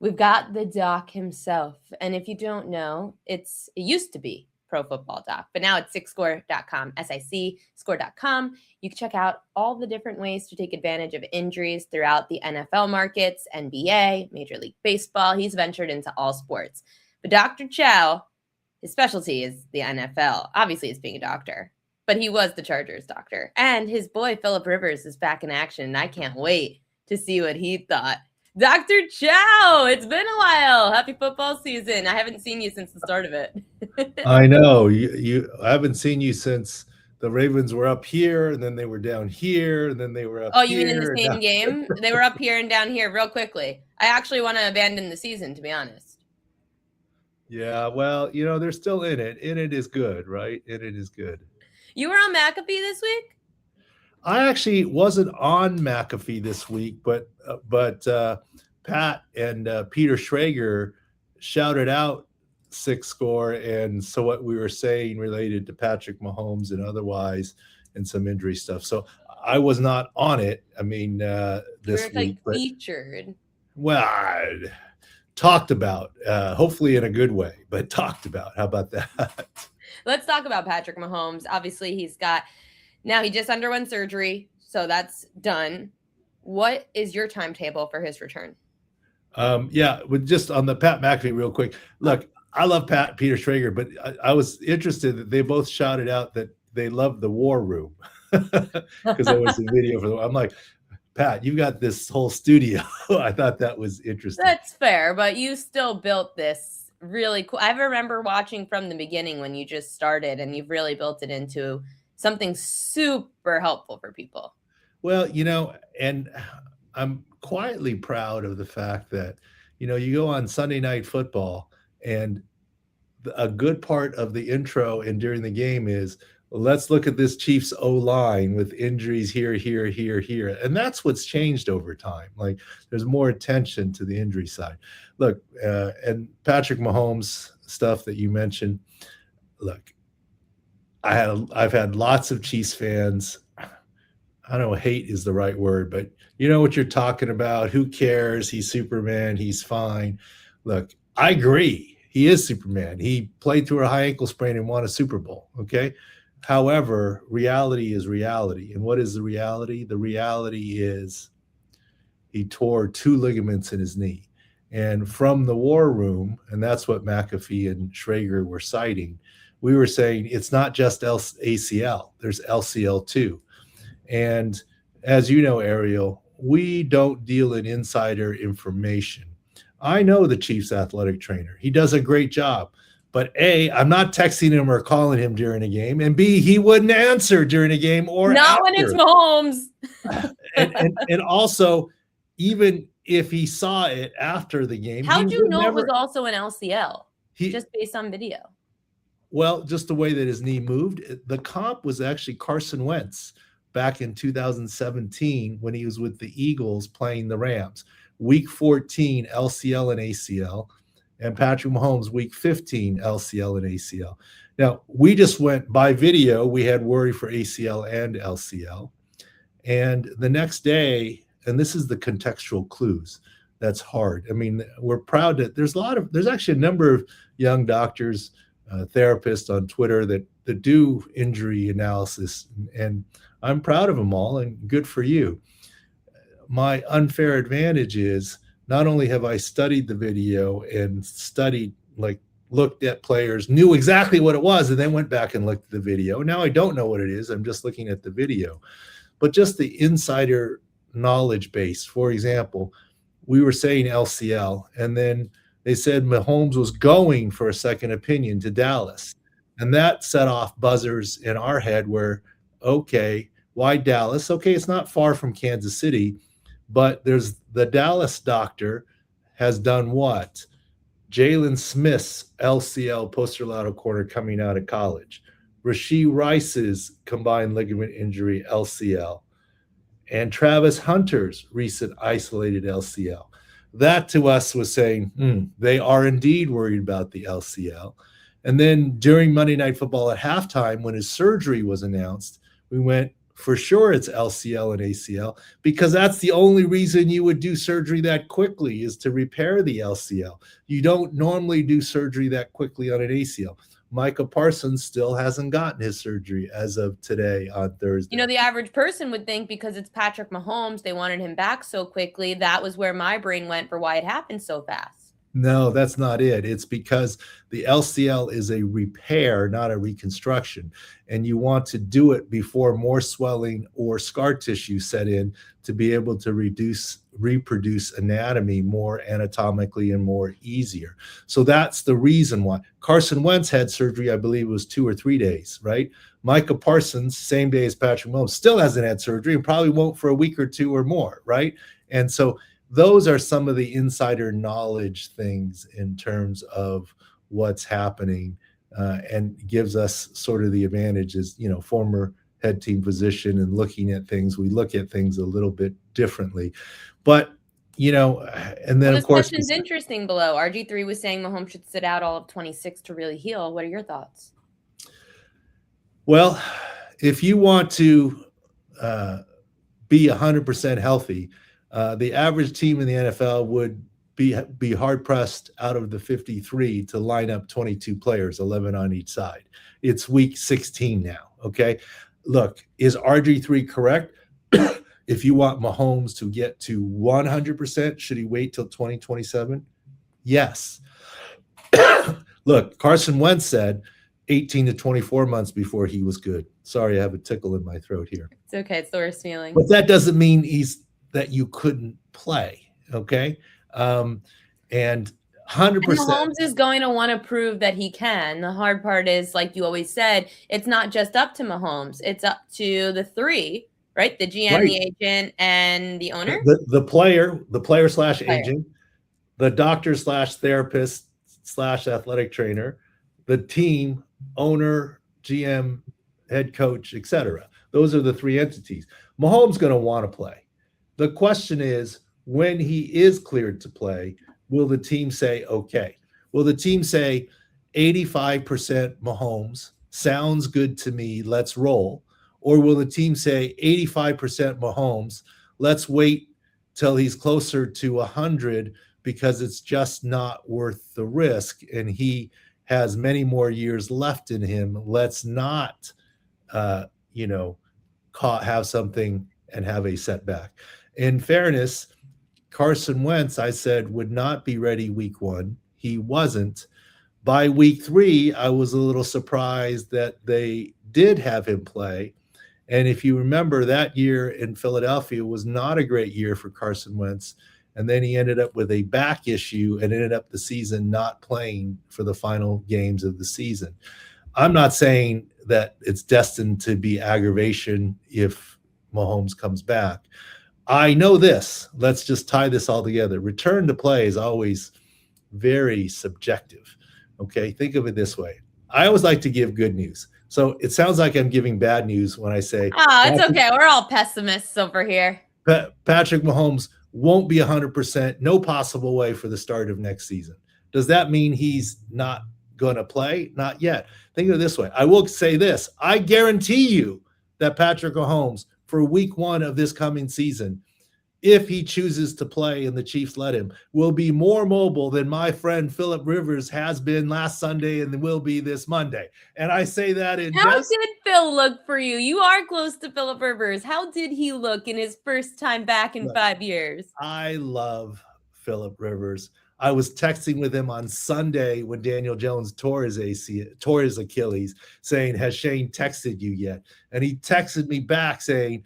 We've got the doc himself. And if you don't know, it used to be Pro Football Doc, but now it's SICScore.com, SIC score.com. You can check out all the different ways to take advantage of injuries throughout the NFL markets, NBA, Major League Baseball. He's ventured into all sports. But Dr. Chao, his specialty is the NFL. Obviously, it's being a doctor, but he was the Chargers doctor. And his boy, Phillip Rivers, is back in action, and I can't wait to see what he thought. Dr. Chao, it's been a while. Happy football season. I haven't seen you since the start of it. I know. I haven't seen you since the Ravens were up here, and then they were down here, and then they were up here. Oh, you mean in the same game? They were up here and down here real quickly. I actually want to abandon the season, to be honest. Yeah, well, they're still in it. In it is good, right? In it is good. You were on McAfee this week? I actually wasn't on McAfee this week, but Pat and Peter Schrager shouted out Six Score and so what we were saying related to Patrick Mahomes and otherwise and some injury stuff. So I was not on it. I mean, this week, but featured. Well, talked about, hopefully in a good way, but talked about. How about that? Let's talk about Patrick Mahomes. Obviously, he just underwent surgery, so that's done. What is your timetable for his return? With just on the Pat McAfee real quick. Look, I love Peter Schrager, but I was interested that they both shouted out that they love the war room because there was a video for them. I'm like, Pat, you've got this whole studio. I thought that was interesting. That's fair, but you still built this really cool. I remember watching from the beginning when you just started, and you've really built it into something super helpful for people. Well, and I'm quietly proud of the fact that, you go on Sunday Night Football and a good part of the intro and during the game is, let's look at this Chiefs O-line with injuries here, here, here, here. And that's what's changed over time. Like there's more attention to the injury side. Look, and Patrick Mahomes stuff that you mentioned, look, I've had lots of Chiefs fans. I don't know, hate is the right word, but you know what you're talking about. Who cares? He's Superman. He's fine. Look, I agree. He is Superman. He played through a high ankle sprain and won a Super Bowl. Okay. However, reality is reality. And what is the reality? The reality is he tore 2 ligaments in his knee. And from the war room, and that's what McAfee and Schrager were citing, we were saying it's not just ACL, there's LCL too. And as you know, Ariel, we don't deal in insider information. I know the Chiefs athletic trainer. He does a great job. But A, I'm not texting him or calling him during a game. And B, he wouldn't answer during a game or not after. When it's Mahomes. and also, even if he saw it after the game. How'd you know it was also an LCL? Just based on video. Well, just the way that his knee moved. The comp was actually Carson Wentz back in 2017 when he was with the Eagles playing the Rams. Week 14, LCL and ACL. And Patrick Mahomes, week 15, LCL and ACL. Now, we just went by video. We had worry for ACL and LCL. And the next day, and this is the contextual clues. That's hard. I mean, we're proud that there's actually a number of young doctors, therapists on Twitter that do injury analysis. And I'm proud of them all and good for you. My unfair advantage is not only have I studied the video and looked at players, knew exactly what it was, and then went back and looked at the video. Now I don't know what it is. I'm just looking at the video. But just the insider knowledge base. For example, we were saying LCL, and then they said Mahomes was going for a second opinion to Dallas. And that set off buzzers in our head where, okay, why Dallas? Okay, it's not far from Kansas City. But there's the Dallas doctor has done what? Jalen Smith's LCL posterolateral corner coming out of college. Rashee Rice's combined ligament injury LCL. And Travis Hunter's recent isolated LCL. That to us was saying, they are indeed worried about the LCL. And then during Monday Night Football at halftime, when his surgery was announced, we went For sure it's LCL and ACL, because that's the only reason you would do surgery that quickly, is to repair the LCL. You don't normally do surgery that quickly on an ACL. Micah Parsons still hasn't gotten his surgery as of today on Thursday. You know, the average person would think because it's Patrick Mahomes, they wanted him back so quickly. That was where my brain went for why it happened so fast. No, that's not it. It's because the LCL is a repair, not a reconstruction. And you want to do it before more swelling or scar tissue set in to be able to reproduce anatomy more anatomically and more easier. So that's the reason why. Carson Wentz had surgery, I believe it was 2 or 3 days, right? Micah Parsons, same day as Patrick Mahomes, still hasn't had surgery and probably won't for a week or two or more, right? And so those are some of the insider knowledge things in terms of what's happening, and gives us sort of the advantage as, former head team physician and looking at things. We look at things a little bit differently. But, and then, Well, of course, this question's interesting below. RG3 was saying Mahomes should sit out all of 26 to really heal. What are your thoughts? Well, if you want to be 100% healthy, the average team in the NFL would be hard pressed out of the 53 to line up 22 players, 11 on each side. It's week 16 now. Okay. Look, is RG3 correct? If you want Mahomes to get to 100%, should he wait till 2027? Yes. Look, Carson Wentz said 18 to 24 months before he was good. Sorry, I have a tickle in my throat here. It's okay. It's the worst feeling. But that doesn't mean that you couldn't play. Okay. And 100%. Mahomes is going to want to prove that he can. The hard part is, like you always said, it's not just up to Mahomes. It's up to the three, right? The GM, right, the agent, and the owner. The player slash agent, the doctor slash therapist slash athletic trainer, the team, owner, GM, head coach, etc. Those are the three entities. Mahomes going to want to play. The question is, when he is cleared to play, will the team say, okay? Will the team say 85% Mahomes, sounds good to me, let's roll? Or will the team say 85% Mahomes, let's wait till he's closer to 100 because it's just not worth the risk and he has many more years left in him. Let's not, have something and have a setback. In fairness, Carson Wentz, I said, would not be ready week 1. He wasn't. By week 3, I was a little surprised that they did have him play. And if you remember, that year in Philadelphia was not a great year for Carson Wentz. And then he ended up with a back issue and ended up the season not playing for the final games of the season. I'm not saying that it's destined to be aggravation if Mahomes comes back. I know this. Let's just tie this all together. Return to play is always very subjective. Okay, think of it this way. I always like to give good news. So it sounds like I'm giving bad news when I say, it's okay. We're all pessimists over here. Patrick Mahomes won't be 100%, no possible way for the start of next season. Does that mean he's not going to play? Not yet. Think of it this way. I will say this. I guarantee you that Patrick Mahomes, for week 1 of this coming season, if he chooses to play and the Chiefs let him, will be more mobile than my friend Philip Rivers has been last Sunday and will be this Monday. And I say that in How did Phil look for you? You are close to Philip Rivers. How did he look in his first time back in 5 years? I love Philip Rivers. I was texting with him on Sunday when Daniel Jones tore his Achilles, saying, has Shane texted you yet? And he texted me back saying,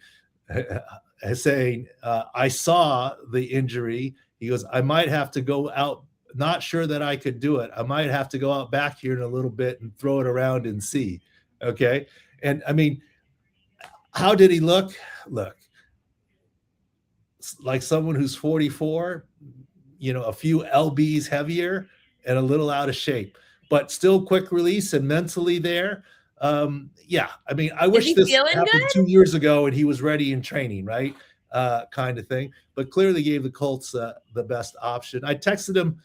I saw the injury. He goes, I might have to go out. Not sure that I could do it. I might have to go out back here in a little bit and throw it around and see. Okay. And I mean, how did he look? Look, like someone who's 44, a few lbs heavier and a little out of shape, but still quick release and mentally there. Yeah, I mean, I wish this happened good? 2 years ago and he was ready in training, right? Kind of thing, but clearly gave the Colts the best option. I texted him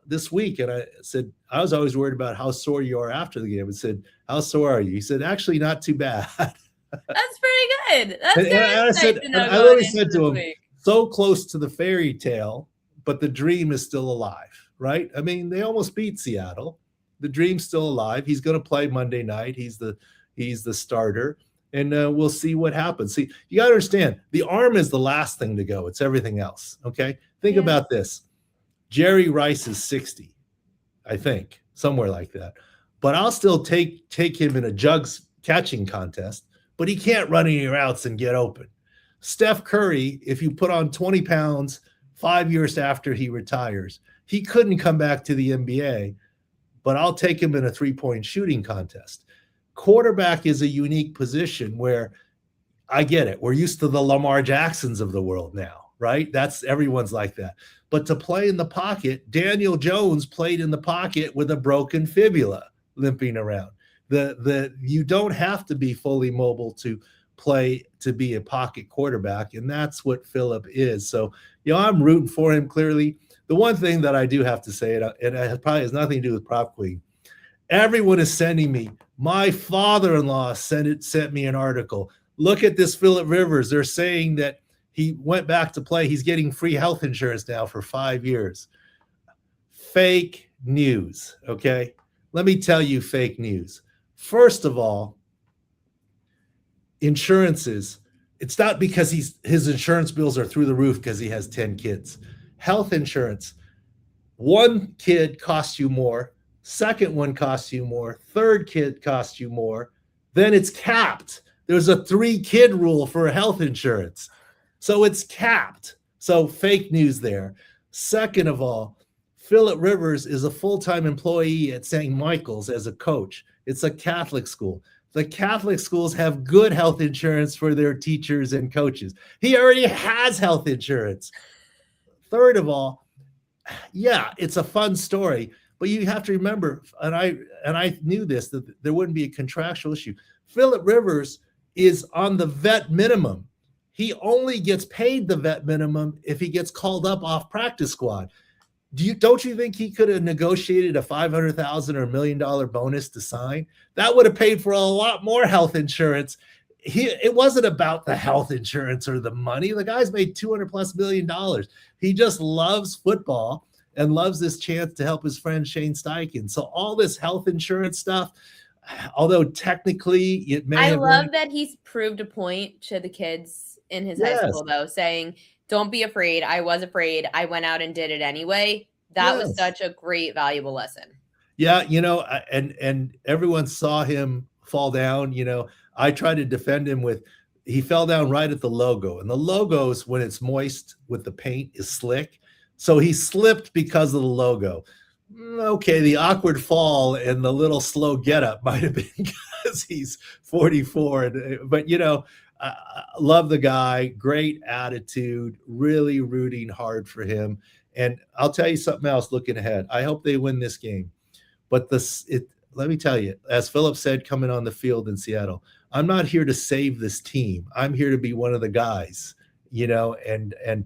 this week and I said, I was always worried about how sore you are after the game. I said, how sore are you? He said, actually not too bad. That's pretty good. That's And good I insight said, to and know I going literally into said to this him, week. so close to the fairy tale, but the dream is still alive, right? I mean, they almost beat Seattle. The dream's still alive. He's going to play Monday night. He's the starter, and we'll see what happens. See, you got to understand, the arm is the last thing to go. It's everything else. Okay, think about this. Jerry Rice is 60, I think, somewhere like that. But I'll still take him in a jugs catching contest, but he can't run any routes and get open. Steph Curry, if you put on 20 pounds 5 years after he retires, he couldn't come back to the NBA, but I'll take him in a three-point shooting contest. Quarterback is a unique position where I get it. We're used to the Lamar Jacksons of the world now, right? That's everyone's like that. But to play in the pocket, Daniel Jones played in the pocket with a broken fibula limping around. You don't have to be fully mobile to play to be a pocket quarterback, and that's what Philip is. So, I'm rooting for him clearly. The one thing that I do have to say, and it probably has nothing to do with Prop Queen, everyone is sending me. My father-in-law sent me an article. Look at this Philip Rivers. They're saying that he went back to play. He's getting free health insurance now for 5 years. Fake news, okay? Let me tell you fake news. First of all, insurances, it's not because his insurance bills are through the roof because he has 10 kids. Health insurance, one kid costs you more, second one costs you more, third kid costs you more, then it's capped. There's a 3-kid rule for health insurance. So it's capped. So fake news there. Second of all, Philip Rivers is a full-time employee at St. Michael's as a coach. It's a Catholic school. The Catholic schools have good health insurance for their teachers and coaches. He already has health insurance. Third of all, yeah, it's a fun story, but you have to remember, and I knew this, that there wouldn't be a contractual issue. Philip Rivers is on the vet minimum. He only gets paid the vet minimum if he gets called up off practice squad. Don't you think he could have negotiated a $500,000 or $1 million bonus to sign? That would have paid for a lot more health insurance. It wasn't about the health insurance or the money. The guy's made $200+ million. He just loves football and loves this chance to help his friend Shane Steichen. So all this health insurance stuff, although technically it may have love that he's proved a point to the kids in his high school, though, saying, don't be afraid. I was afraid. I went out and did it anyway. That was such a great, valuable lesson. Yeah, and everyone saw him fall down. I tried to defend him with, he fell down right at the logo. And the logos, when it's moist with the paint, is slick. So he slipped because of the logo. Okay, the awkward fall and the little slow get up might have been because he's 44. But, I love the guy, great attitude, really rooting hard for him. And I'll tell you something else looking ahead. I hope they win this game. But let me tell you, as Philip said, coming on the field in Seattle, I'm not here to save this team. I'm here to be one of the guys, and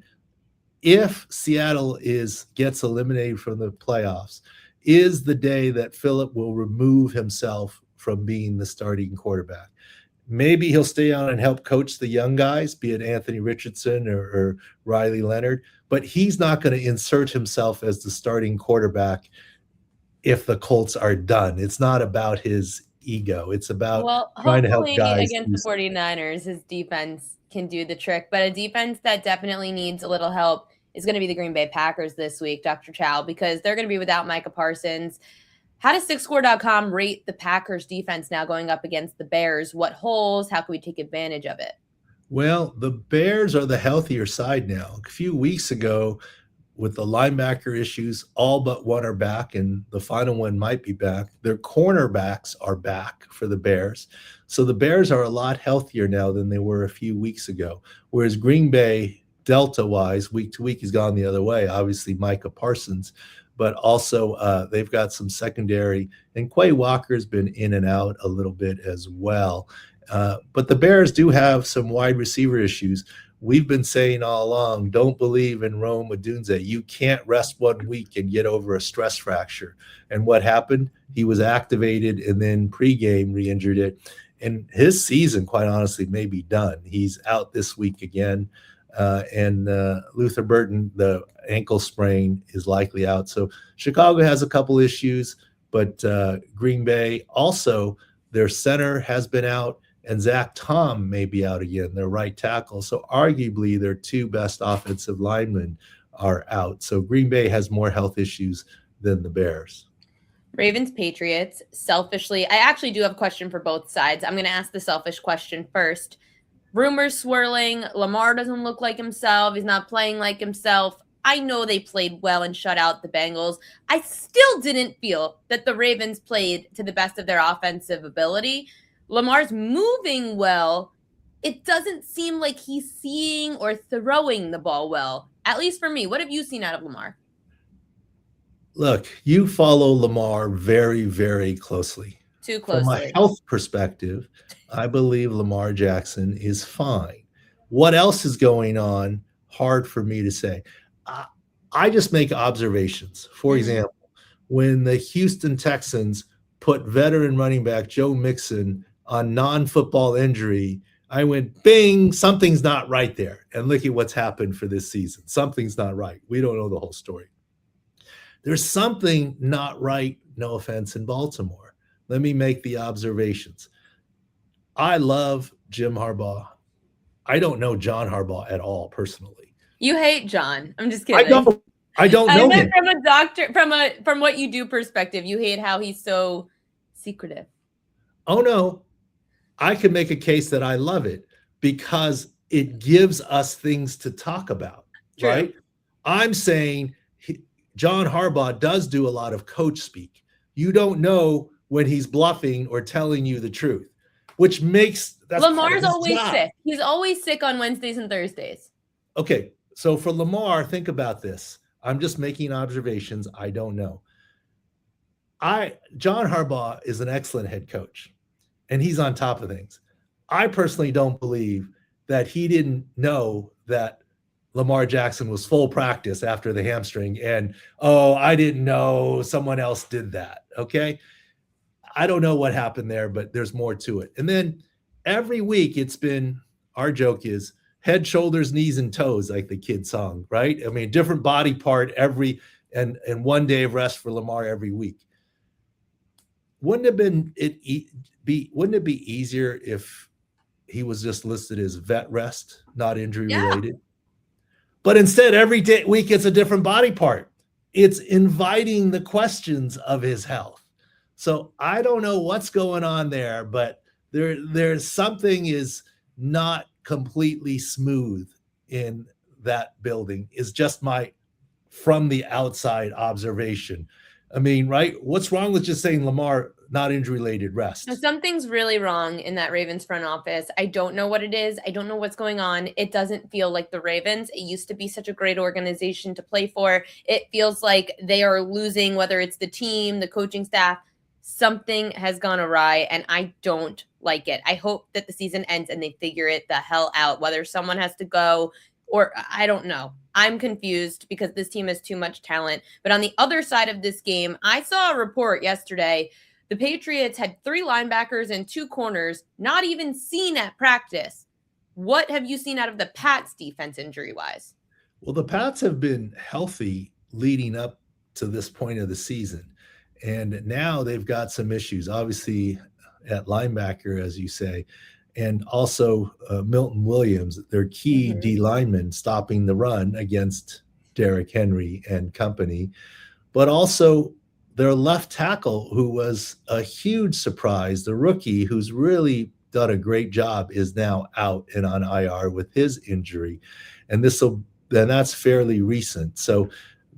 if Seattle gets eliminated from the playoffs, is the day that Philip will remove himself from being the starting quarterback. Maybe he'll stay on and help coach the young guys, be it Anthony Richardson or Riley Leonard, but he's not going to insert himself as the starting quarterback if the Colts are done. It's not about his ego. It's about trying to help guys. Against the 49ers, his defense can do the trick, but a defense that definitely needs a little help is going to be the Green Bay Packers this week, Dr. Chao, because they're going to be without Micah Parsons. How does SixScore.com rate the Packers defense now going up against the Bears? What holes? How can we take advantage of it? Well, the Bears are the healthier side now. A few weeks ago, with the linebacker issues, all but one are back, and the final one might be back. Their cornerbacks are back for the Bears. So the Bears are a lot healthier now than they were a few weeks ago, whereas Green Bay, Delta-wise, week to week has gone the other way. Obviously, Micah Parsons, but also they've got some secondary, and Quay Walker's been in and out a little bit as well. But the Bears do have some wide receiver issues. We've been saying all along, don't believe in Rome Odunze. You can't rest 1 week and get over a stress fracture. And what happened? He was activated and then pregame re-injured it. and his season, quite honestly, may be done. He's out this week again. And Luther Burton, the ankle sprain, is likely out. So Chicago has a couple issues, but Green Bay also, their center has been out, and Zach Tom may be out again, their right tackle. So arguably their two best offensive linemen are out. So Green Bay has more health issues than the Bears. Ravens, Patriots. Selfishly, I actually do have a question for both sides. I'm going to ask the selfish question first. Rumors swirling. Lamar doesn't look like himself. He's not playing like himself. I know they played well and shut out the Bengals. I still didn't feel that the Ravens played to the best of their offensive ability. Lamar's moving well. It doesn't seem like he's seeing or throwing the ball well, at least for me. What have you seen out of Lamar? Look, you follow Lamar very, very closely. Too closely. From a health perspective, I believe Lamar Jackson is fine. What else is going on? Hard for me to say. I just make observations. For example, when the Houston Texans put veteran running back Joe Mixon on non-football injury, I went, bing, something's not right there. And look at what's happened for this season. Something's not right. We don't know the whole story. There's something not right, no offense, in Baltimore. Let me make the observations. I love Jim Harbaugh. I don't know John Harbaugh at all personally. You hate John. I'm just kidding. I don't know him. From a doctor, from what you do perspective, you hate how he's so secretive. Oh no, I can make a case that I love it because it gives us things to talk about. True. Right? I'm saying John Harbaugh does do a lot of coach speak. You don't know when he's bluffing or telling you the truth, which makes Lamar's always sick. He's always sick on Wednesdays and Thursdays. Okay, so for Lamar, think about this. I'm just making observations. I don't know. John Harbaugh is an excellent head coach, and he's on top of things. I personally don't believe that he didn't know that Lamar Jackson was full practice after the hamstring and, oh, I didn't know, someone else did that, okay? I don't know what happened there, but there's more to it. And then every week it's been, our joke is head, shoulders, knees, and toes, like the kid song, right? I mean, different body part and 1 day of rest for Lamar every week. Wouldn't it be easier if he was just listed as vet rest, not injury related? But instead, every week it's a different body part. It's inviting the questions of his health. So I don't know what's going on there, but there's something is not completely smooth in that building. Is just my from the outside observation. I mean, right? What's wrong with just saying Lamar not injury-related rest? Something's really wrong in that Ravens front office. I don't know what it is. I don't know what's going on. It doesn't feel like the Ravens. It used to be such a great organization to play for. It feels like they are losing, whether it's the team, the coaching staff. Something has gone awry, and I don't like it. I hope that the season ends and they figure it the hell out, whether someone has to go or I don't know. I'm confused because this team has too much talent. But on the other side of this game, I saw a report yesterday. The Patriots had 3 linebackers and 2 corners not even seen at practice. What have you seen out of the Pats defense injury-wise? Well, the Pats have been healthy leading up to this point of the season. And now they've got some issues, obviously, at linebacker, as you say, and also Milton Williams, their key D lineman, stopping the run against Derrick Henry and company, but also their left tackle, who was a huge surprise, the rookie who's really done a great job, is now out and on IR with his injury. And that's fairly recent. So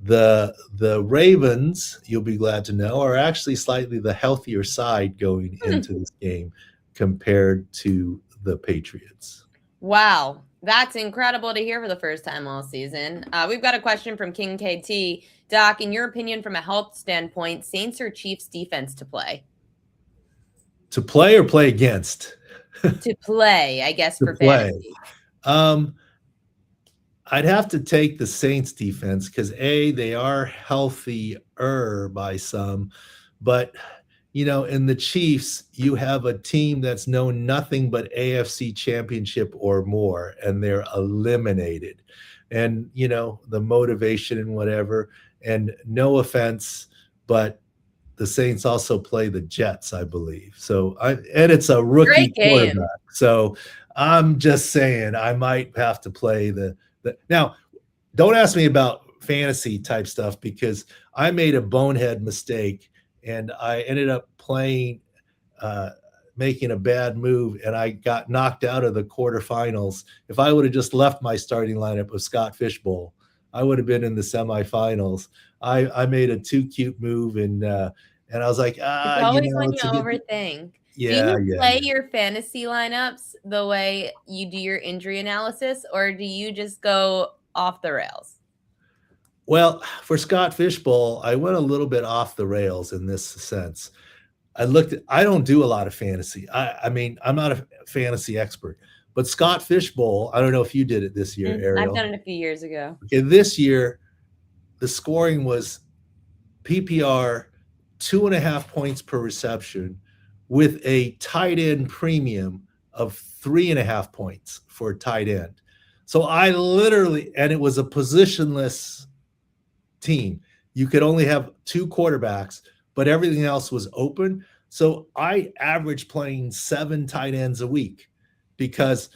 the Ravens, you'll be glad to know, are actually slightly the healthier side going into this game compared to the Patriots. Wow. That's incredible to hear for the first time all season. We've got a question from King KT. Doc, in your opinion, from a health standpoint, Saints or Chiefs defense to play? To play or play against? To play, I guess, for fantasy. I'd have to take the Saints defense because they are healthier by some, but in the Chiefs, you have a team that's known nothing but AFC championship or more, and they're eliminated. And, the motivation and whatever. And no offense, but the Saints also play the Jets, I believe. And it's a Great rookie game. quarterback. So I'm just saying I might have to play the now. Don't ask me about fantasy type stuff because I made a bonehead mistake and I ended up uh, making a bad move, and I got knocked out of the quarterfinals. If I would have just left my starting lineup of Scott Fishbowl, I would have been in the semifinals. I made a too cute move, and I was like, It's always when you it's a good. overthink. Do Yeah, you yeah, play yeah. your fantasy lineups the way you do your injury analysis, or do you just go off the rails? Well, for Scott Fishbowl, I went a little bit off the rails in this sense. I don't do a lot of fantasy. I mean, I'm not a fantasy expert, but Scott Fishbowl, I don't know if you did it this year, I've Ariel. done it a few years ago. Okay, this year, the scoring was PPR 2.5 points per reception with a tight end premium of 3.5 points for a tight end. So and it was a positionless team. You could only have two quarterbacks, but everything else was open. So I averaged playing 7 tight ends a week because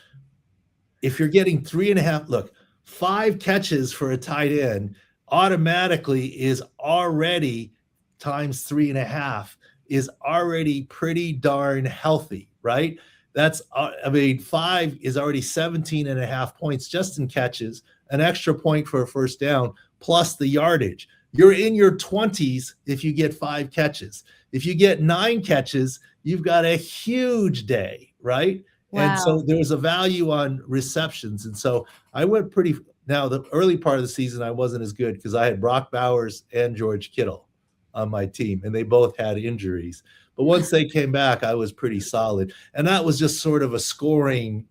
if you're getting 3.5, look, 5 catches for a tight end automatically is already times 3.5 is already pretty darn healthy, right? I mean, 5 is already 17.5 points just in catches, an extra point for a first down, plus the yardage. You're in your 20s if you get 5 catches. If you get 9 catches, you've got a huge day, right? And so Wow. there was a value on receptions. And so I went now the early part of the season, I wasn't as good because I had Brock Bowers and George Kittle on my team, and they both had injuries. But once they came back, I was pretty solid. And that was just sort of a scoring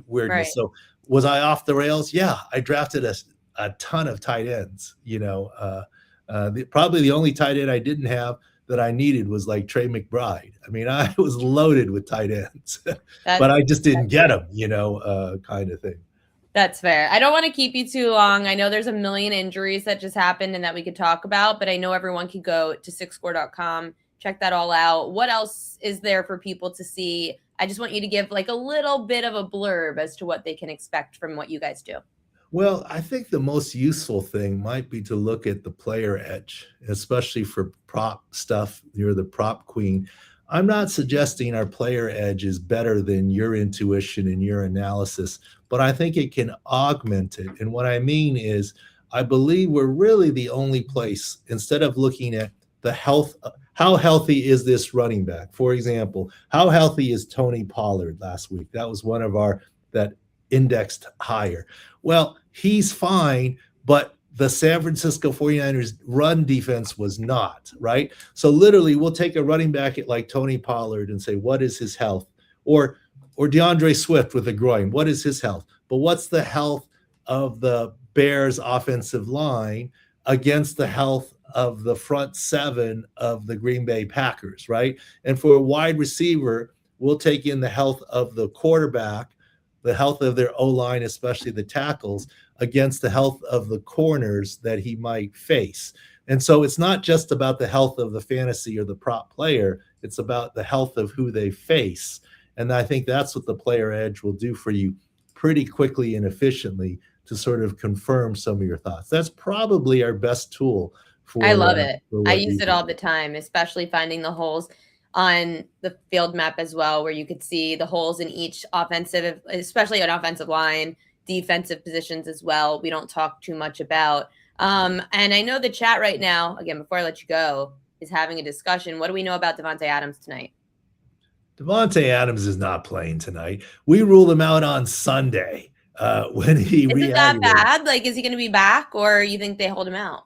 weirdness. Right. So was I off the rails? Yeah, I drafted a ton of tight ends. Probably the only tight end I didn't have that I needed was like Trey McBride. I mean, I was loaded with tight ends, but That's I just didn't get fair. them, kind of thing. That's fair. I don't want to keep you too long. I know there's a million injuries that just happened and that we could talk about, but I know everyone can go to sixscore.com, check that all out. What else is there for people to see? I just want you to give like a little bit of a blurb as to what they can expect from what you guys do. Well, I think the most useful thing might be to look at the player edge, especially for prop stuff. You're the prop queen. I'm not suggesting our player edge is better than your intuition and your analysis, but I think it can augment it. And what I mean is, I believe we're really the only place, instead of looking at the health, how healthy is this running back? For example, how healthy is Tony Pollard last week? That was one of our that indexed higher. Well, he's fine, but the San Francisco 49ers run defense was not, right? So literally we'll take a running back at like Tony Pollard and say, what is his health? Or DeAndre Swift with a groin, what is his health? But what's the health of the Bears offensive line against the health of the front 7 of the Green Bay Packers, right? And for a wide receiver, we'll take in the health of the quarterback, the health of their O-line, especially the tackles, against the health of the corners that he might face. And so it's not just about the health of the fantasy or the prop player, it's about the health of who they face. And I think that's what the player edge will do for you pretty quickly and efficiently to sort of confirm some of your thoughts. That's probably our best tool I love for it. I what use you it do. all the time, especially finding the holes on the field map as well, where you could see the holes in each offensive, especially on offensive line, defensive positions as well. We don't talk too much about. And I know the chat right now, again, before I let you go, is having a discussion. What do we know about Davante Adams tonight? Davante Adams is not playing tonight. We ruled him out on Sunday when he Isn't that re-aggravated. bad? Like, is he going to be back, or you think they hold him out?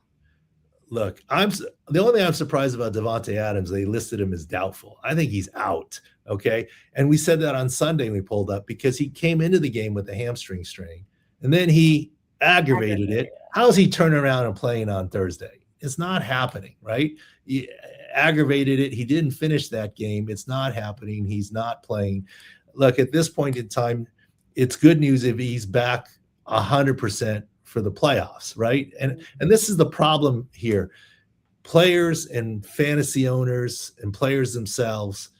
Look, the only thing I'm surprised about Davante Adams, they listed him as doubtful. I think he's out. Okay. And we said that on Sunday when we pulled up because he came into the game with a hamstring strain and then he aggravated it. How's he turning around and playing on Thursday? It's not happening, right? aggravated it. He didn't finish that game. It's not happening. He's not playing. Look, at this point in time, it's good news if he's back 100% for the playoffs, right? And this is the problem here. Players and fantasy owners and players themselves,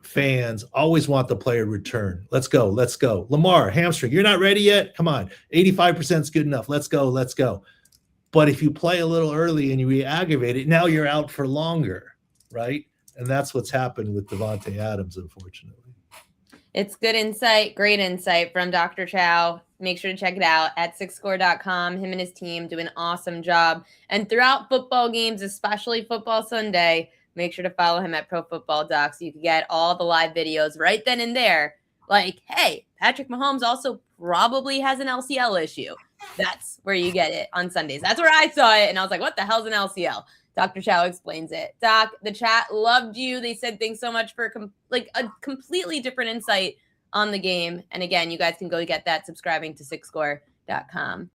fans, always want the player to return. Let's go. Let's go. Lamar, hamstring. You're not ready yet? Come on. 85% is good enough. Let's go. Let's go. But if you play a little early and you re-aggravate it, now you're out for longer, right? And that's what's happened with Davante Adams, unfortunately. It's good insight, great insight from Dr. Chao. Make sure to check it out at sixscore.com. Him and his team do an awesome job. And throughout football games, especially Football Sunday, make sure to follow him at Pro Football Doc so you can get all the live videos right then and there. Like, hey, Patrick Mahomes also probably has an LCL issue. That's where you get it on Sundays. That's where I saw it, and I was like, what the hell's an LCL? Dr. Chao explains it. Doc, the chat loved you. They said thanks so much for a completely different insight on the game. And again, you guys can go get that subscribing to sixscore.com.